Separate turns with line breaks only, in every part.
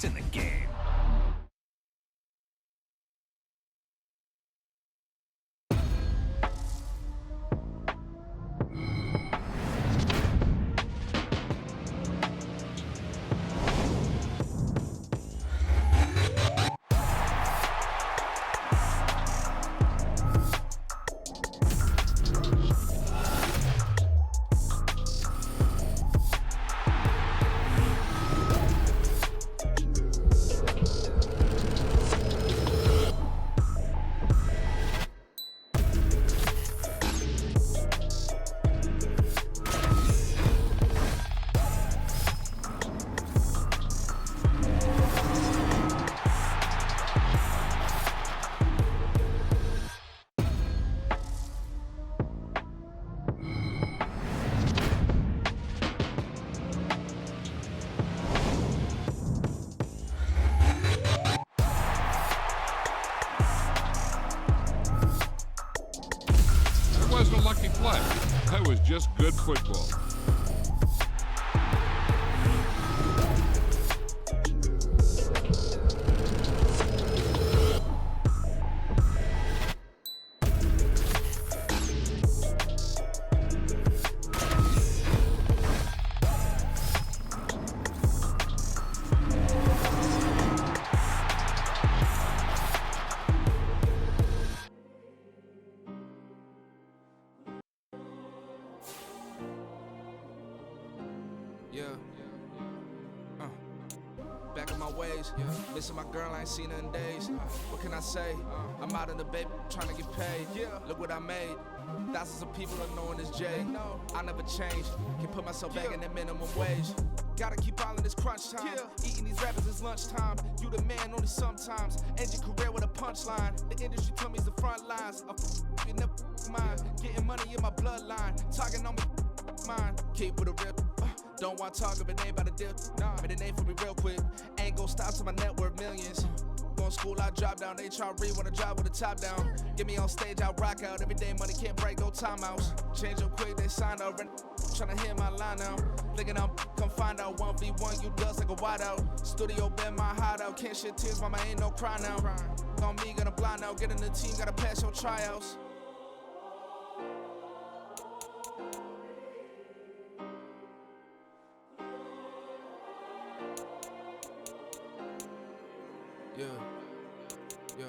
It's in the game.
Wasn't a lucky play. That was just good football.
Back in my ways, missing my girl, I ain't seen her in days. What can I say? I'm out in the baby, trying to get paid. Look what I made. Thousands of people are knowing this Jay. I never change, can put myself back in that minimum wage. Gotta keep all in this crunch time. Eating these rappers is lunchtime. You the man only sometimes. End your career with a punchline. The industry told me it's the front lines. You never mine. Getting money in my bloodline. Talking on me, mine. Keep with a real. Don't want to talk if it ain't about a deal. But it ain't for me real quick. Ain't gon' stop till my net worth millions. Going school, I drop down. They try to read when I drive with the top down. Get me on stage, I rock out. Every day money can't break, no timeouts. Change up quick, they sign up. Tryna hear my line now. Thinking I'm come find out 1v1, you dust like a wideout. Studio been my hideout. Can't shed tears, mama ain't no cry now. On me, gonna blind out. Get in the team, gotta pass your tryouts. Yeah.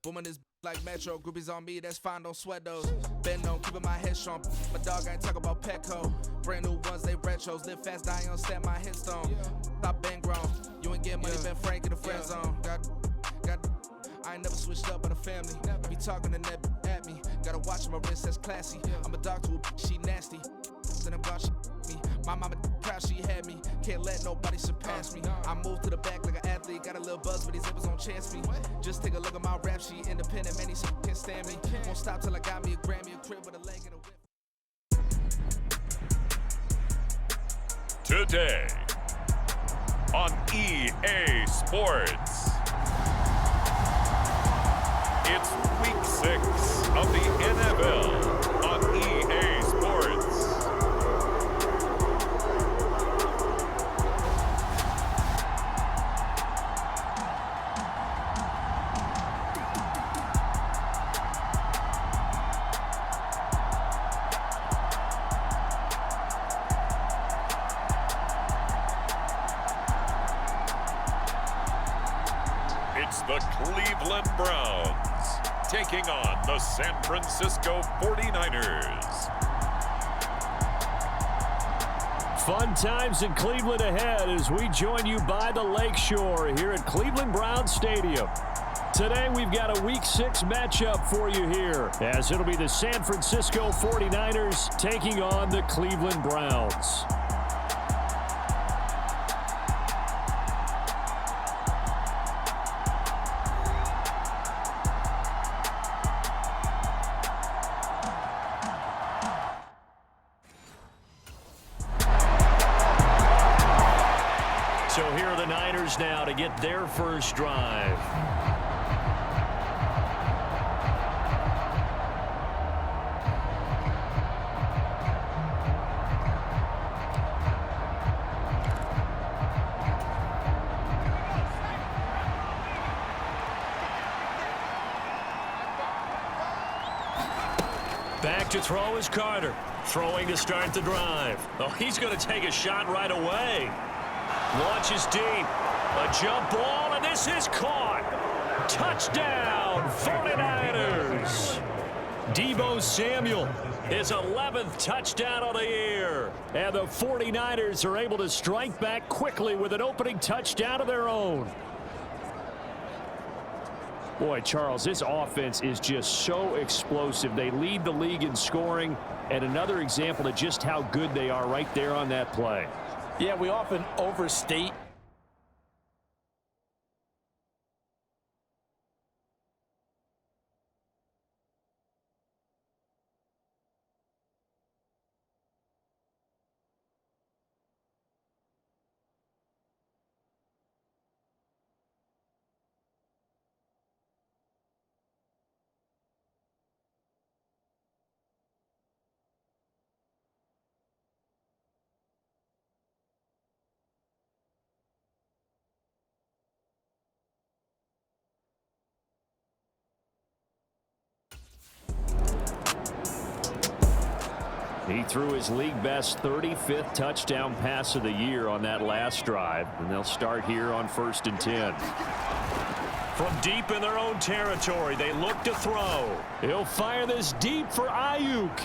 Booming this like Metro. Groupies on me, that's fine, don't sweat those. Bend on, keeping my head strong. My dog ain't talk about Petco. Brand new ones, they retros. Live fast, die on stand my headstone. Stop been grown. You ain't get money, been Frank in the friend zone. I ain't never switched up on the family. Be talking to that at me. Gotta watch my wrist, that's classy. I'm a dog to a she nasty. Then I'm gone, she me. My mama proud she had me. Can't let nobody surpass me. I moved to the back like an athlete. Got a little buzz, but these zippers don't chance me. Just take a look at my rap sheet. Independent, man, these can't stand me. Won't stop till I got me a Grammy, a crib with a leg and a whip.
Today on EA Sports, it's Week 6 of the NFL on EA Sports. It's the Cleveland Browns taking on the San Francisco 49ers.
Fun times in Cleveland ahead as we join you by the Lakeshore here at Cleveland Browns Stadium. Today we've got a Week 6 matchup for you here, as it'll be the San Francisco 49ers taking on the Cleveland Browns. So here are the Niners now to get their first drive. Back to throw is Carter. Throwing to start the drive. Oh, he's going to take a shot right away. Launches deep. A jump ball, and this is caught. Touchdown, 49ers. Deebo Samuel, his 11th touchdown of the year. And the 49ers are able to strike back quickly with an opening touchdown of their own. Boy, Charles, this offense is just so explosive. They lead the league in scoring, and another example of just how good they are right there on that play.
Yeah, we often overstate
He threw his league-best 35th touchdown pass of the year on that last drive, and they'll start here on 1st and 10. From deep in their own territory, they look to throw. He'll fire this deep for Ayuk.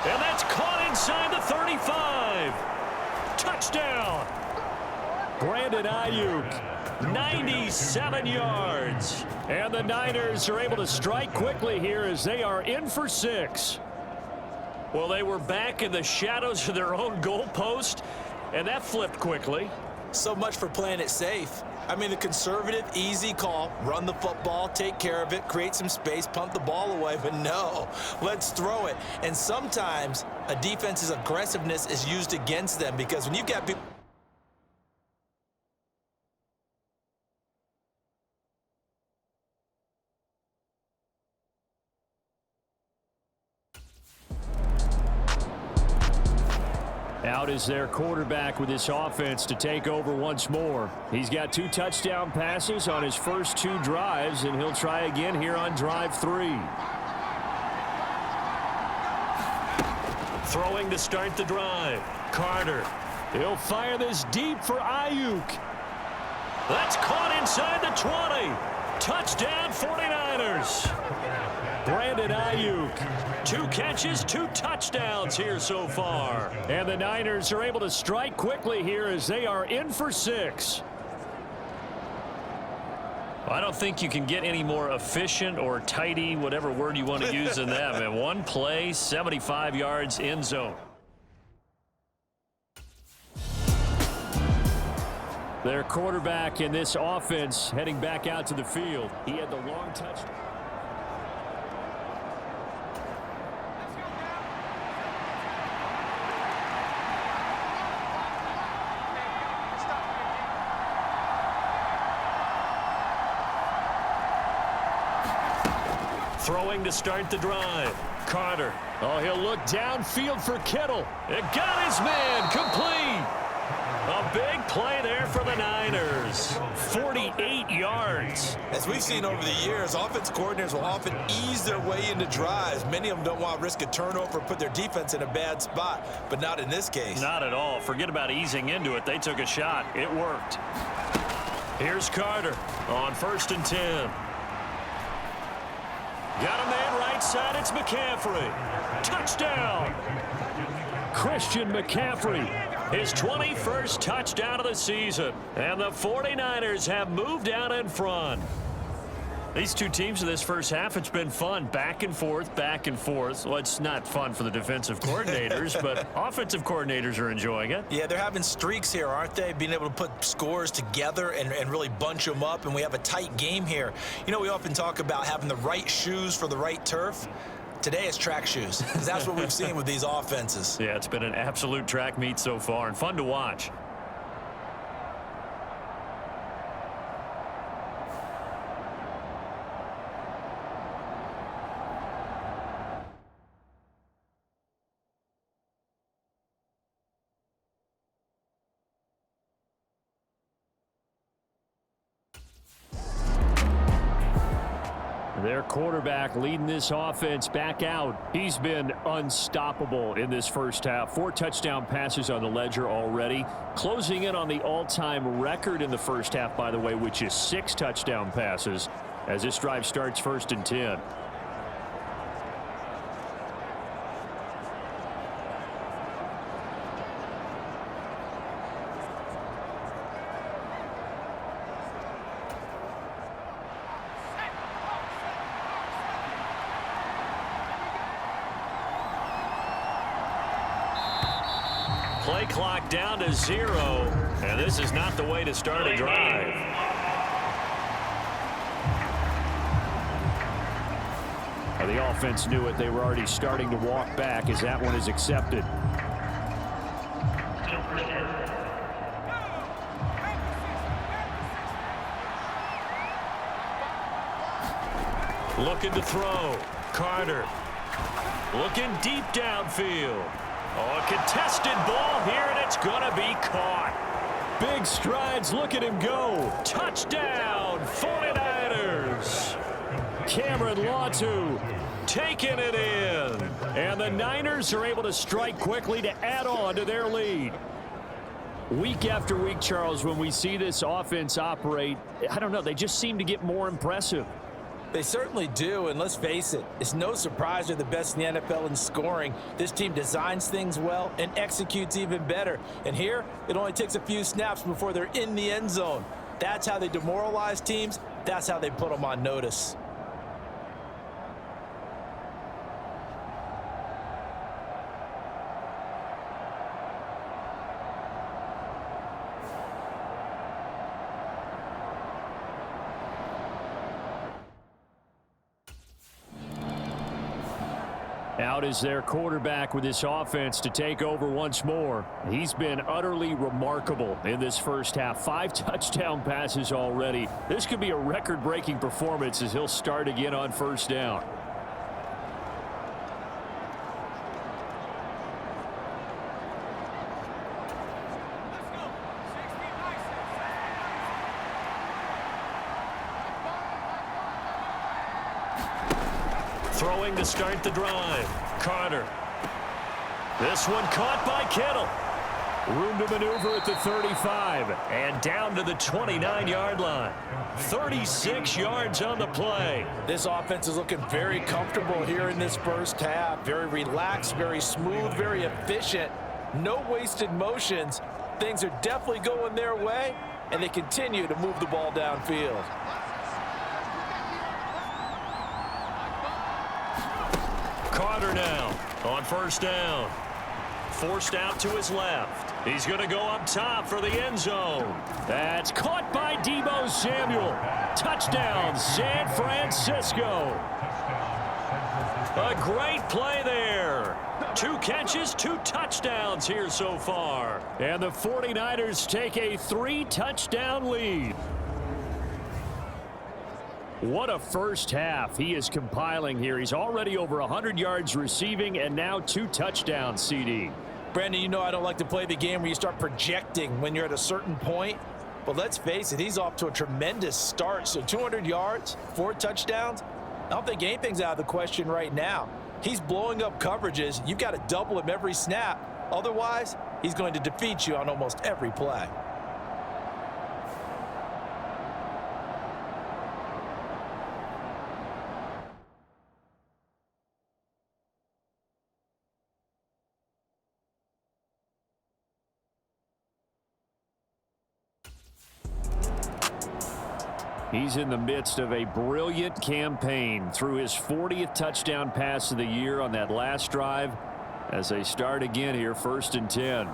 And that's caught inside the 35. Touchdown. Brandon Ayuk, 97 yards. And the Niners are able to strike quickly here as they are in for 6. Well, they were back in the shadows of their own goalpost, and that flipped quickly.
so much for playing it safe. I mean, the conservative, easy call, run the football, take care of it, create some space, pump the ball away, but no, let's throw it. And sometimes a defense's aggressiveness is used against them because when you've got people
out is their quarterback with this offense to take over once more. He's got 2 touchdown passes on his first 2 drives, and he'll try again here on drive 3. Throwing to start the drive. Carter. He'll fire this deep for Ayuk. That's caught inside the 20. Touchdown 49ers. Brandon Ayuk, 2 catches, 2 touchdowns here so far. And the Niners are able to strike quickly here as they are in for 6. I don't think you can get any more efficient or tidy, whatever word you want to use in them. And 1 play, 75 yards in zone. Their quarterback in this offense heading back out to the field. He had the long touchdown. Throwing to start the drive. Carter. Oh, he'll look downfield for Kittle. It got his man complete. A big play there for the Niners. 48 yards.
As we've seen over the years, offense coordinators will often ease their way into drives. Many of them don't want to risk a turnover or put their defense in a bad spot, but not in this case.
Not at all. Forget about easing into it. They took a shot. It worked. Here's Carter on 1st and 10. Got a man right side. It's McCaffrey. Touchdown. Christian McCaffrey. His 21st touchdown of the season. And the 49ers have moved out in front. These 2 teams in this first half, it's been fun. Back and forth, back and forth. Well, it's not fun for the defensive coordinators, but offensive coordinators are enjoying it.
Yeah, they're having streaks here, aren't they? Being able to put scores together and really bunch them up, and we have a tight game here. You know, we often talk about having the right shoes for the right turf. Today it's track shoes, because that's what we've seen with these offenses.
Yeah, it's been an absolute track meet so far, and fun to watch. Their quarterback leading this offense back out. He's been unstoppable in this first half. 4 touchdown passes on the ledger already. Closing in on the all-time record in the first half, by the way, which is 6 touchdown passes as this drive starts 1st and 10. Play clock down to 0, and this is not the way to start a drive. Well, the offense knew it. They were already starting to walk back as that one is accepted. Looking to throw. Carter. Looking deep downfield. Oh, a contested ball here, and it's going to be caught. Big strides. Look at him go. Touchdown, 49ers. Cameron Latu taking it in. And the Niners are able to strike quickly to add on to their lead. Week after week, Charles, when we see this offense operate, I don't know, they just seem to get more impressive.
They certainly do, and let's face it, it's no surprise they're the best in the NFL in scoring. This team designs things well and executes even better. And here, it only takes a few snaps before they're in the end zone. That's how they demoralize teams. That's how they put them on notice.
Out is their quarterback with this offense to take over once more. He's been utterly remarkable in this first half. 5 touchdown passes already. This could be a record-breaking performance as he'll start again on 1st down. Throwing to start the drive. Carter. This one caught by Kittle. Room to maneuver at the 35 and down to the 29-yard line. 36 yards on the play.
This offense is looking very comfortable here in this first half. Very relaxed, very smooth, very efficient. No wasted motions. Things are definitely going their way, and they continue to move the ball downfield.
Carter now on 1st down. Forced out to his left. He's going to go up top for the end zone. That's caught by Deebo Samuel. Touchdown, San Francisco. A great play there. 2 catches, 2 touchdowns here so far. And the 49ers take a 3-touchdown lead. What a first half he is compiling here. He's already over 100 yards receiving and now 2 touchdowns, CD.
Brandon, you know I don't like to play the game where you start projecting when you're at a certain point. But let's face it, he's off to a tremendous start. So 200 yards, 4 touchdowns. I don't think anything's out of the question right now. He's blowing up coverages. You've got to double him every snap. Otherwise, he's going to defeat you on almost every play.
He's in the midst of a brilliant campaign through his 40th touchdown pass of the year on that last drive as they start again here 1st and 10.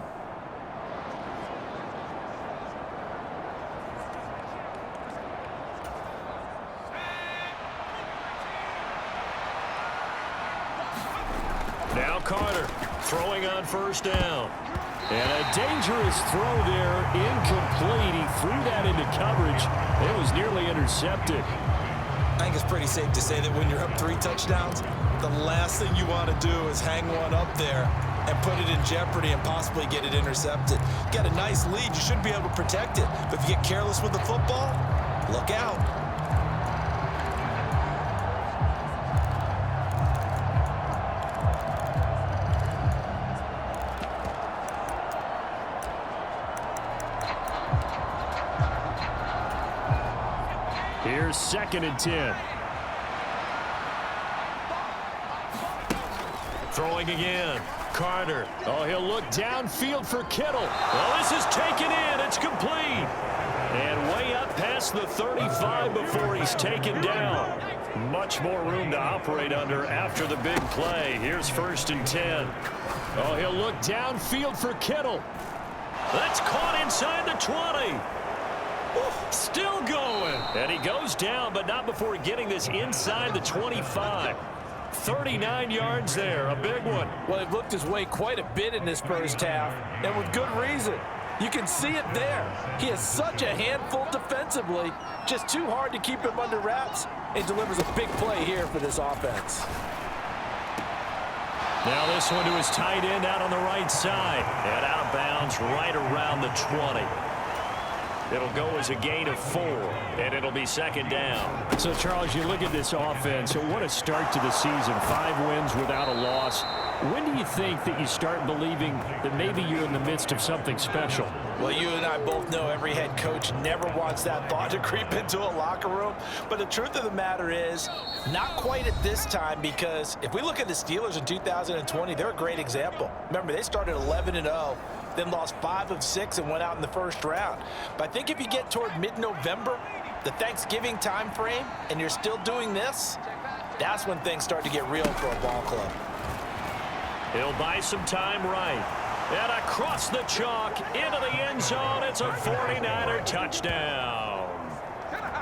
Now Carter throwing on 1st down. And a dangerous throw there, incomplete. He threw that into coverage. It was nearly intercepted.
I think it's pretty safe to say that when you're up 3 touchdowns, the last thing you want to do is hang one up there and put it in jeopardy and possibly get it intercepted. You got a nice lead. You should be able to protect it. But if you get careless with the football, look out.
Here's 2nd and 10. Throwing again. Carter. Oh, he'll look downfield for Kittle. Well, this is taken in. It's complete. And way up past the 35 before he's taken down. Much more room to operate under after the big play. Here's 1st and 10. Oh, he'll look downfield for Kittle. That's caught inside the 20. Still going. And he goes down, but not before getting this inside the 25. 39 yards there, a big one.
Well, he looked his way quite a bit in this first half, and with good reason. You can see it there. He is such a handful defensively, just too hard to keep him under wraps, and delivers a big play here for this offense.
Now this one to his tight end out on the right side, and out of bounds right around the 20. It'll go as a gain of 4, and it'll be 2nd down. So, Charles, you look at this offense, what a start to the season. 5 wins without a loss. When do you think that you start believing that maybe you're in the midst of something special?
Well, you and I both know every head coach never wants that thought to creep into a locker room. But the truth of the matter is, not quite at this time, because if we look at the Steelers in 2020, they're a great example. Remember, they started 11-0. Then lost 5 of 6 and went out in the first round. But I think if you get toward mid-November, the Thanksgiving time frame, and you're still doing this, that's when things start to get real for a ball club.
He'll buy some time right. And across the chalk, into the end zone, it's a 49er touchdown.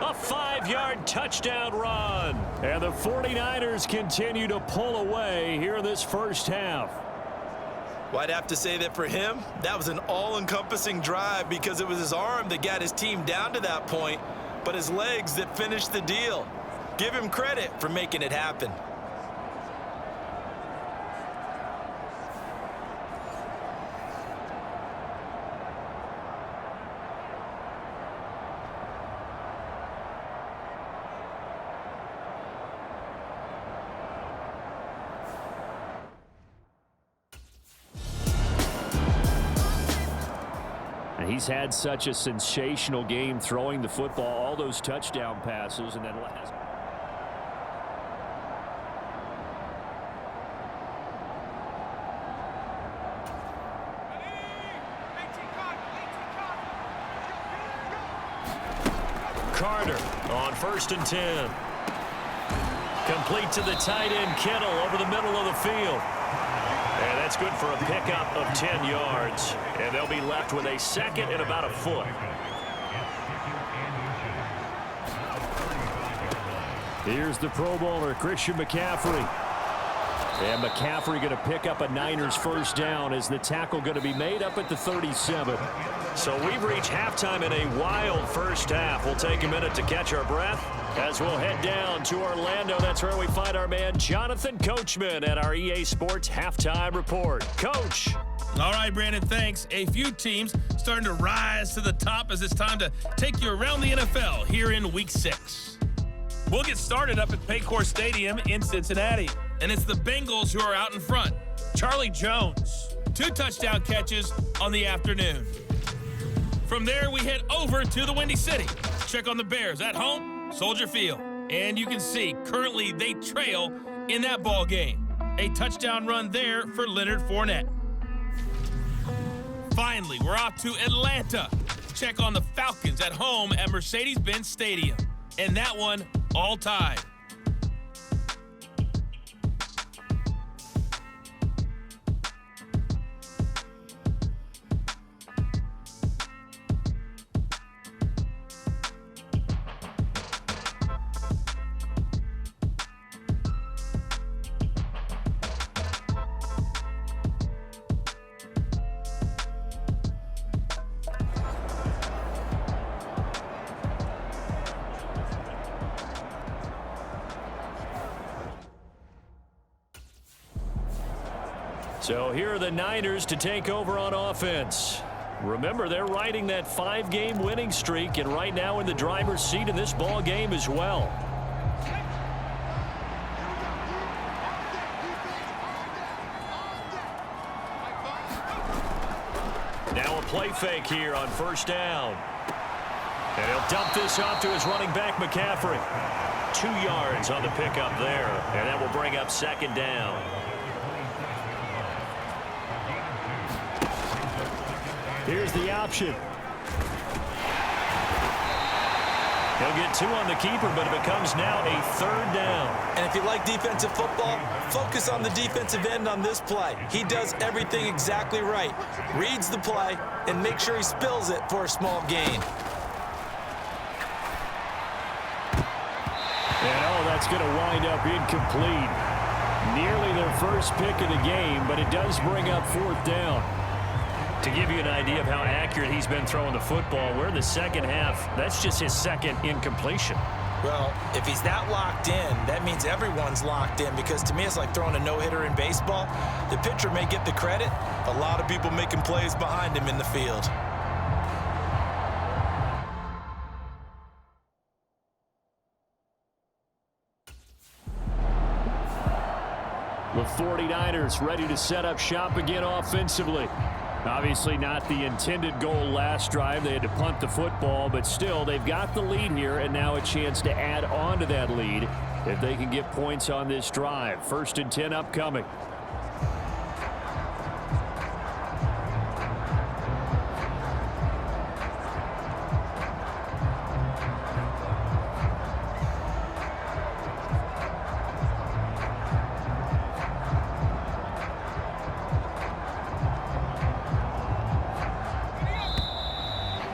A 5-yard touchdown run. And the 49ers continue to pull away here in this first half.
Well, I'd have to say that for him, that was an all-encompassing drive because it was his arm that got his team down to that point, but his legs that finished the deal. Give him credit for making it happen.
He's had such a sensational game throwing the football, all those touchdown passes, and then last. Carter on 1st and 10. Complete to the tight end, Kittle, over the middle of the field. And that's good for a pickup of 10 yards. And they'll be left with a 2nd and about a foot. Here's the Pro Bowler, Christian McCaffrey. And McCaffrey going to pick up a Niners first down as the tackle going to be made up at the 37. So we've reached halftime in a wild first half. We'll take a minute to catch our breath as we'll head down to Orlando. That's where we find our man Jonathan Coachman at our EA Sports Halftime Report. Coach.
All right, Brandon, thanks. A few teams starting to rise to the top as it's time to take you around the NFL here in Week 6. We'll get started up at Paycor Stadium in Cincinnati, and it's the Bengals who are out in front. Charlie Jones, 2 touchdown catches on the afternoon. From there, we head over to the Windy City. Check on the Bears at home, Soldier Field. And you can see, currently they trail in that ball game. A touchdown run there for Leonard Fournette. Finally, we're off to Atlanta. Check on the Falcons at home at Mercedes-Benz Stadium. And that one, all tied.
So here are the Niners to take over on offense. Remember, they're riding that 5-game winning streak, and right now in the driver's seat in this ball game as well. Now a play fake here on first down. And he'll dump this off to his running back, McCaffrey. 2 yards on the pickup there, and that will bring up second down. Here's the option. He'll get 2 on the keeper, but it becomes now a third down.
And if you like defensive football, focus on the defensive end on this play. He does everything exactly right. Reads the play and make sure he spills it for a small gain.
And that's going to wind up incomplete. Nearly their first pick of the game, but it does bring up fourth down. To give you an idea of how accurate he's been throwing the football, we're in the second half. That's just his second incompletion.
Well, if he's that locked in, that means everyone's locked in, because to me it's like throwing a no-hitter in baseball. The pitcher may get the credit, a lot of people making plays behind him in the field.
The 49ers ready to set up shop again offensively. Obviously not the intended goal last drive. They had to punt the football, but still they've got the lead here, and now a chance to add on to that lead if they can get points on this drive. 1st and 10 upcoming.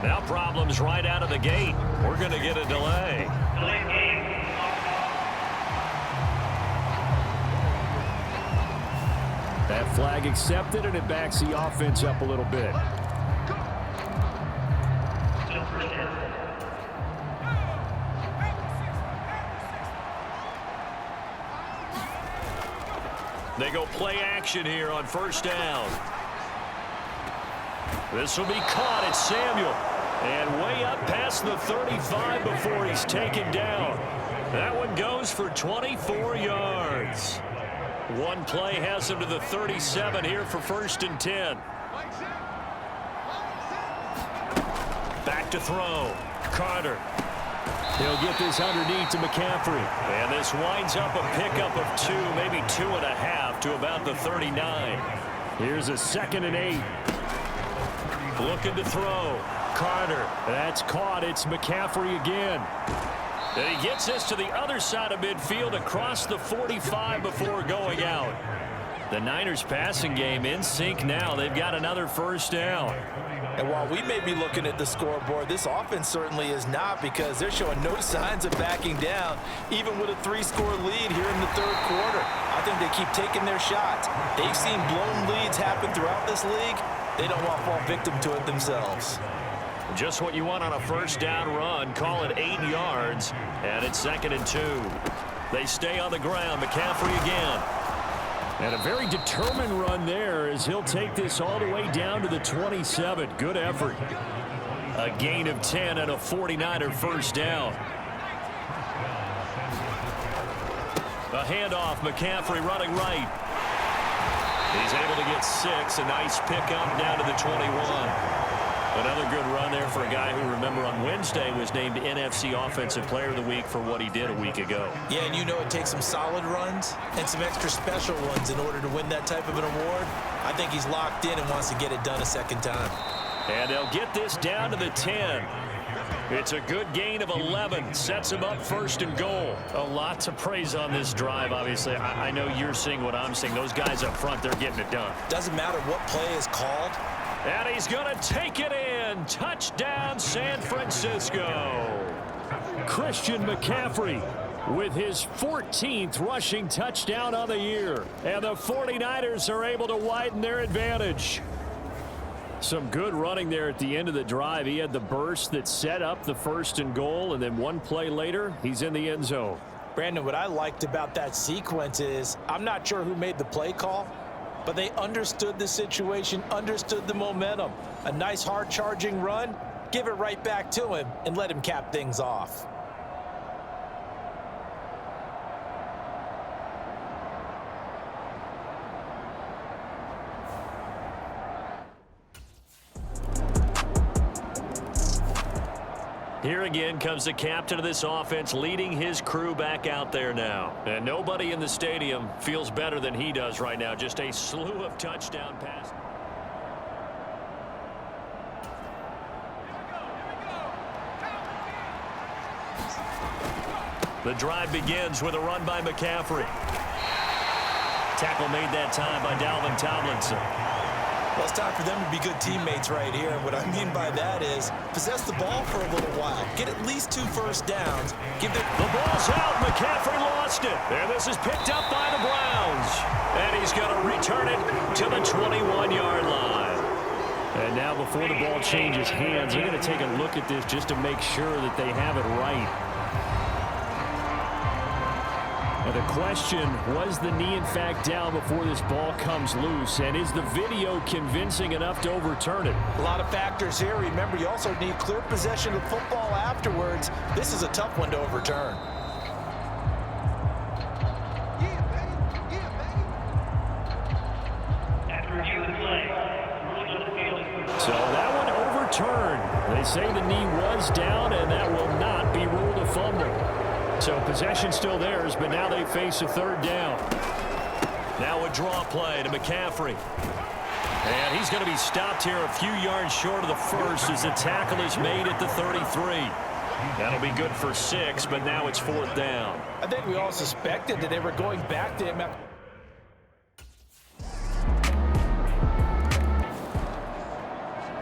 Now problems right out of the gate. We're going to get a delay. That flag accepted, and it backs the offense up a little bit. They go play action here on 1st down. This will be caught. It's Samuel. And way up past the 35 before he's taken down. That one goes for 24 yards. One play has him to the 37 here for 1st and 10. Back to throw. Carter. He'll get this underneath to McCaffrey. And this winds up a pickup of 2, maybe 2.5 to about the 39. Here's a 2nd and 8. Looking to throw. Carter. That's caught. It's McCaffrey again. And he gets this to the other side of midfield across the 45 before going out. The Niners passing game in sync now. They've got another 1st down.
And while we may be looking at the scoreboard, this offense certainly is not, because they're showing no signs of backing down, even with a 3-score lead here in the 3rd quarter. I think they keep taking their shots. They've seen blown leads happen throughout this league. They don't want to fall victim to it themselves.
Just what you want on a 1st down run. Call it 8 yards, and it's 2nd and 2. They stay on the ground. McCaffrey again. And a very determined run there as he'll take this all the way down to the 27. Good effort. A gain of 10 and a 49er 1st down. A handoff. McCaffrey running right. He's able to get 6. A nice pickup down to the 21. Another good run there for a guy who, remember, on Wednesday was named NFC Offensive Player of the Week for what he did a week ago.
Yeah, and you know it takes some solid runs and some extra special ones in order to win that type of an award. I think he's locked in and wants to get it done a 2nd time.
And they'll get this down to the 10. It's a good gain of 11. Sets him up 1st and goal. A lot to praise on this drive, obviously. I know you're seeing what I'm seeing. Those guys up front, they're getting it done.
Doesn't matter what play is called.
And he's going to take it in. Touchdown, San Francisco. Christian McCaffrey with his 14th rushing touchdown on the year. And the 49ers are able to widen their advantage. Some good running there at the end of the drive. He had the burst that set up the 1st and goal, and then one play later, he's in the end zone.
Brandon, what I liked about that sequence is I'm not sure who made the play call, but they understood the situation, understood the momentum. A nice hard-charging run, give it right back to him, and let him cap things off.
Here again comes the captain of this offense leading his crew back out there now. And nobody in the stadium feels better than he does right now. Just a slew of touchdown passes. The drive begins with a run by McCaffrey. Tackle made that time by Dalvin Tomlinson.
Well, it's time for them to be good teammates right here. And what I mean by that is possess the ball for a little while. Get at least 2 first downs.
The ball's out. McCaffrey lost it. And this is picked up by the Browns. And he's going to return it to the 21-yard line. And now before the ball changes hands, they're going to take a look at this just to make sure that they have it right. Now the question, was the knee in fact down before this ball comes loose? And is the video convincing enough to overturn it?
A lot of factors here. Remember, you also need clear possession of football afterwards. This is a tough one to overturn.
So that one overturned. They say the knee was down, and that will not be ruled a fumble. So possession still theirs, but now they face a third down. Now a draw play to McCaffrey. And he's going to be stopped here a few yards short of the first as the tackle is made at the 33. That'll be good for 6, but now it's 4th down.
I think we all suspected that they were going back to him.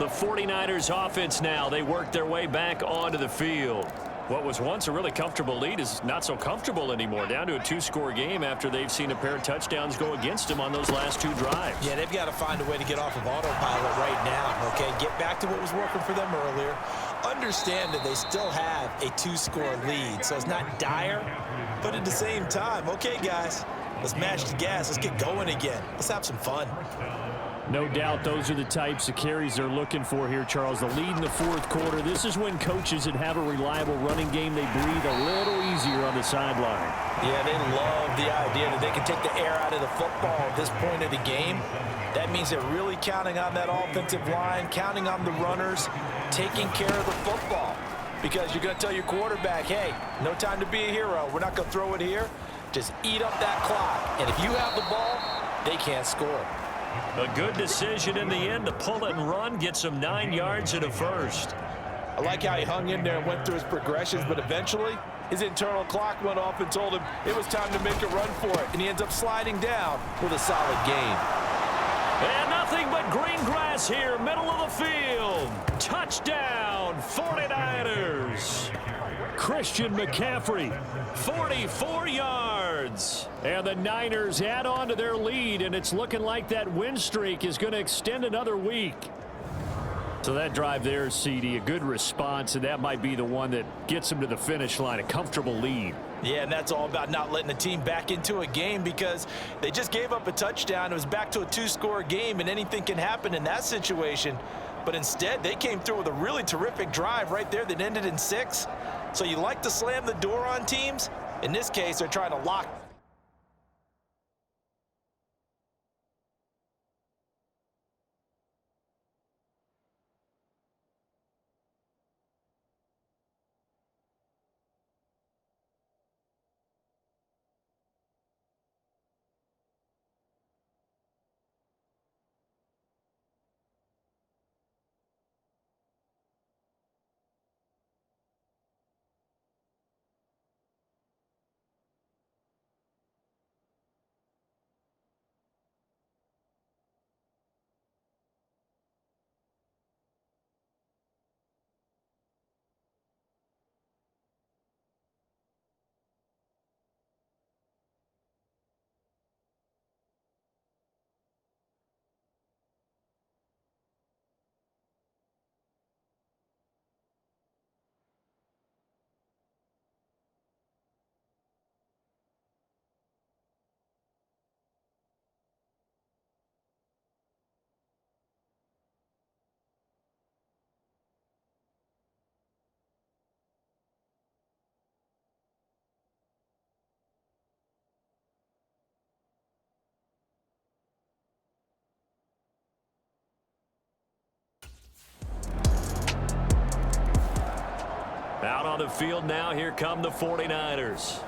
The 49ers offense now, they work their way back onto the field. What was once a really comfortable lead is not so comfortable anymore. Down to a 2-score game after they've seen a pair of touchdowns go against them on those last 2 drives.
Yeah, they've got to find a way to get off of autopilot right now, okay? Get back to what was working for them earlier. Understand that they still have a 2-score lead, so it's not dire, but at the same time, okay, guys, let's mash the gas. Let's get going again. Let's have some fun.
No doubt those are the types of carries they're looking for here, Charles. The lead in the 4th quarter. This is when coaches that have a reliable running game, they breathe a little easier on the sideline.
Yeah, they love the idea that they can take the air out of the football at this point of the game. That means they're really counting on that offensive line, counting on the runners, taking care of the football. Because you're going to tell your quarterback, hey, no time to be a hero. We're not going to throw it here. Just eat up that clock. And if you have the ball, they can't score.
A good decision in the end to pull it and run, get some 9 yards in a first.
I like how he hung in there and went through his progressions, but eventually his internal clock went off and told him it was time to make a run for it, and he ends up sliding down with a solid gain.
And nothing but green grass here, middle of the field. Touchdown, 49ers. Christian McCaffrey, 44 yards. And the Niners add on to their lead, and it's looking like that win streak is going to extend another week. So that drive there, CD, a good response, and that might be the one that gets them to the finish line, a comfortable lead.
Yeah, and that's all about not letting the team back into a game because they just gave up a touchdown. It was back to a 2-score game, and anything can happen in that situation. But instead, they came through with a really terrific drive right there that ended in 6. So you like to slam the door on teams? In this case, they're trying to lock.
Out on the field now, here come the 49ers.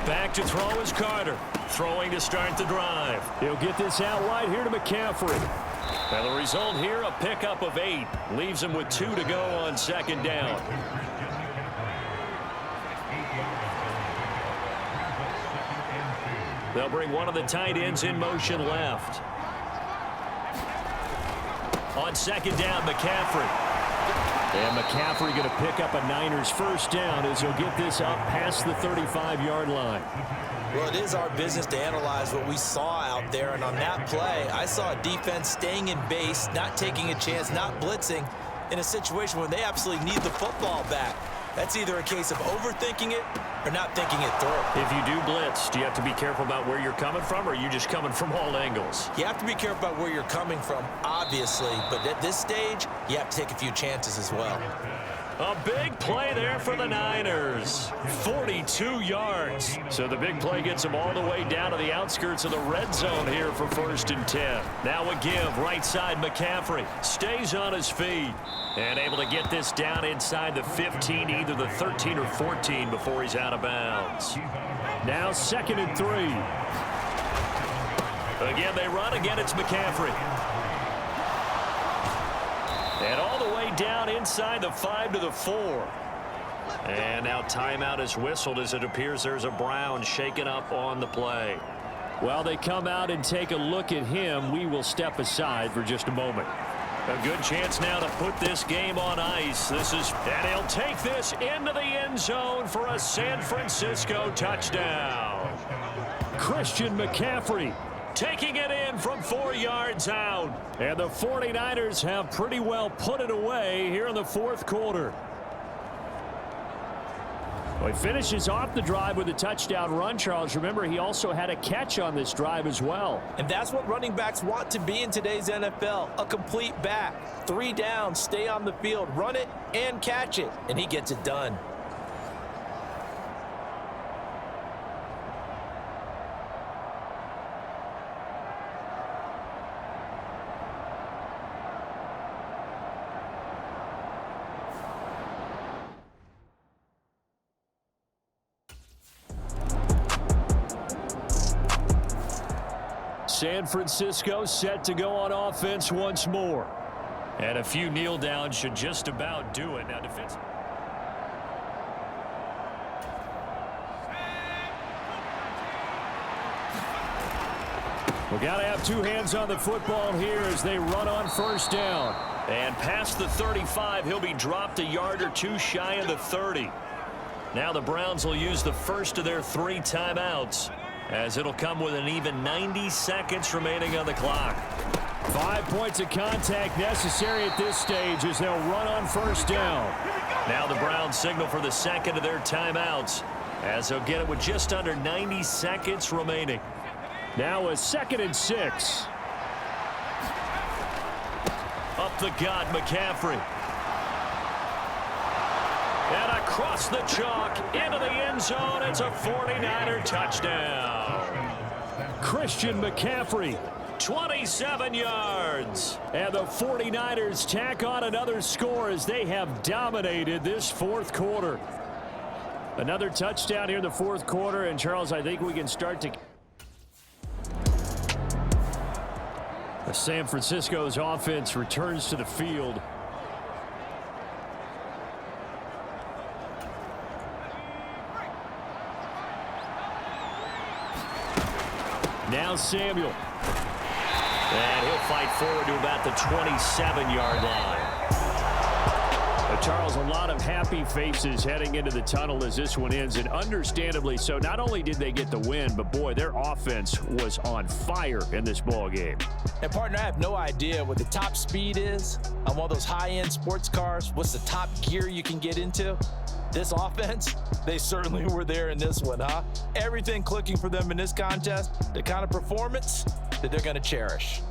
Back to throw is Carter. Throwing to start the drive. He'll get this out wide here to McCaffrey. And the result here, a pickup of 8. Leaves him with 2 to go on second down. They'll bring one of the tight ends in motion left. On second down, McCaffrey. And McCaffrey going to pick up a Niners first down as he'll get this up past the 35-yard line.
Well, it is our business to analyze what we saw out there, and on that play, I saw a defense staying in base, not taking a chance, not blitzing in a situation where they absolutely need the football back. That's either a case of overthinking it or not thinking it through.
If you do blitz, do you have to be careful about where you're coming from, or are you just coming from all angles?
You have to be careful about where you're coming from, obviously, but at this stage, you have to take a few chances as well.
A big play there for the Niners. 42 yards. So the big play gets them all the way down to the outskirts of the red zone here for 1st and 10. Now a give, right side McCaffrey. Stays on his feet. And able to get this down inside the 15, either the 13 or 14 before he's out of bounds. Now 2nd and 3. Again, they run. Again, it's McCaffrey. And all the way down inside the 5 to the 4. And now timeout is whistled as it appears there's a Brown shaken up on the play. While they come out and take a look at him, we will step aside for just a moment. A good chance now to put this game on ice. And he'll take this into the end zone for a San Francisco touchdown. Christian McCaffrey taking it in from 4 yards out. And the 49ers have pretty well put it away here in the 4th quarter. Well, he finishes off the drive with a touchdown run, Charles. Remember, he also had a catch on this drive as well.
And that's what running backs want to be in today's NFL, a complete back. 3 down, stay on the field, run it and catch it, and he gets it done.
San Francisco set to go on offense once more. And a few kneel downs should just about do it. Now defense. We got to have 2 hands on the football here as they run on 1st down. And past the 35, he'll be dropped a yard or 2 shy of the 30. Now the Browns will use the first of their 3 timeouts, as it'll come with an even 90 seconds remaining on the clock. 5 points of contact necessary at this stage as they'll run on 1st down. Now the Browns signal for the 2nd of their timeouts, as they'll get it with just under 90 seconds remaining. Now a 2nd and 6. Up the gut, McCaffrey. And across the chalk into the end zone. It's a 49er touchdown. Christian McCaffrey, 27 yards. And the 49ers tack on another score as they have dominated this 4th quarter. Another touchdown here in the 4th quarter. And, Charles, I think we can start to... San Francisco's offense returns to the field. Now Samuel. And he'll fight forward to about the 27-yard line. Charles, a lot of happy faces heading into the tunnel as this one ends, and understandably so. Not only did they get the win, but boy, their offense was on fire in this ball game.
And partner, I have no idea what the top speed is on one of those high-end sports cars. What's the top gear you can get into? This offense, they certainly were there in this one, huh? Everything clicking for them in this contest, the kind of performance that they're going to cherish.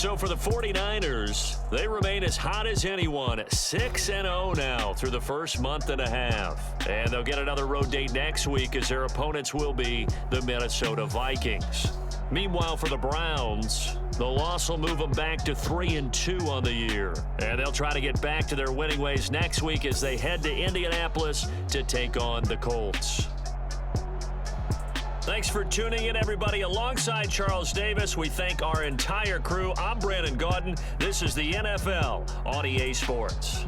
So for the 49ers, they remain as hot as anyone, 6-0 now through the first month and a half. And they'll get another road date next week as their opponents will be the Minnesota Vikings. Meanwhile, for the Browns, the loss will move them back to 3-2 on the year. And they'll try to get back to their winning ways next week as they head to Indianapolis to take on the Colts. Thanks for tuning in, everybody. Alongside Charles Davis, we thank our entire crew. I'm Brandon Gaudin. This is the NFL on EA Sports.